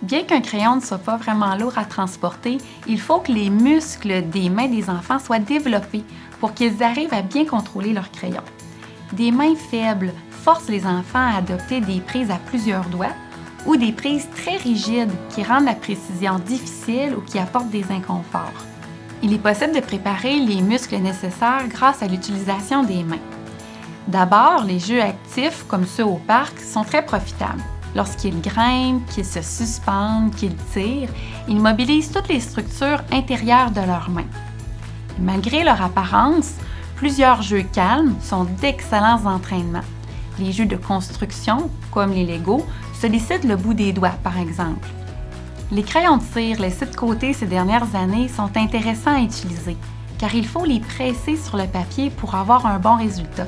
Bien qu'un crayon ne soit pas vraiment lourd à transporter, il faut que les muscles des mains des enfants soient développés pour qu'ils arrivent à bien contrôler leur crayon. Des mains faibles forcent les enfants à adopter des prises à plusieurs doigts ou des prises très rigides qui rendent la précision difficile ou qui apportent des inconforts. Il est possible de préparer les muscles nécessaires grâce à l'utilisation des mains. D'abord, les jeux actifs comme ceux au parc sont très profitables. Lorsqu'ils grimpent, qu'ils se suspendent, qu'ils tirent, ils mobilisent toutes les structures intérieures de leurs mains. Malgré leur apparence, plusieurs jeux calmes sont d'excellents entraînements. Les jeux de construction, comme les Legos, sollicitent le bout des doigts, par exemple. Les crayons de cire laissés de côté ces dernières années sont intéressants à utiliser, car il faut les presser sur le papier pour avoir un bon résultat,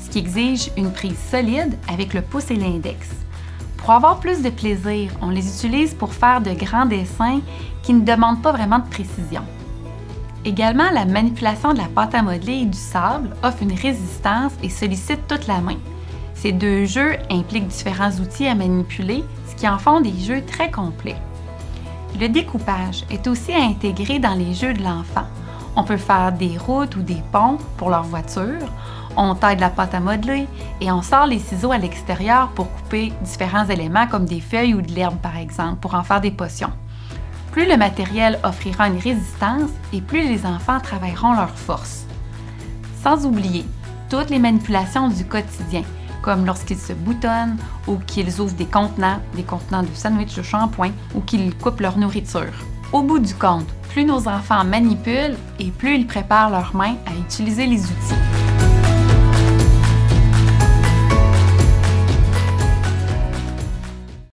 ce qui exige une prise solide avec le pouce et l'index. Pour avoir plus de plaisir, on les utilise pour faire de grands dessins qui ne demandent pas vraiment de précision. Également, la manipulation de la pâte à modeler et du sable offre une résistance et sollicite toute la main. Ces deux jeux impliquent différents outils à manipuler, ce qui en font des jeux très complets. Le découpage est aussi à intégrer dans les jeux de l'enfant. On peut faire des routes ou des ponts pour leur voiture, on taille de la pâte à modeler et on sort les ciseaux à l'extérieur pour couper différents éléments comme des feuilles ou de l'herbe par exemple, pour en faire des potions. Plus le matériel offrira une résistance et plus les enfants travailleront leur force. Sans oublier toutes les manipulations du quotidien, comme lorsqu'ils se boutonnent ou qu'ils ouvrent des contenants de sandwich de shampoing ou qu'ils coupent leur nourriture. Au bout du compte, plus nos enfants manipulent et plus ils préparent leurs mains à utiliser les outils.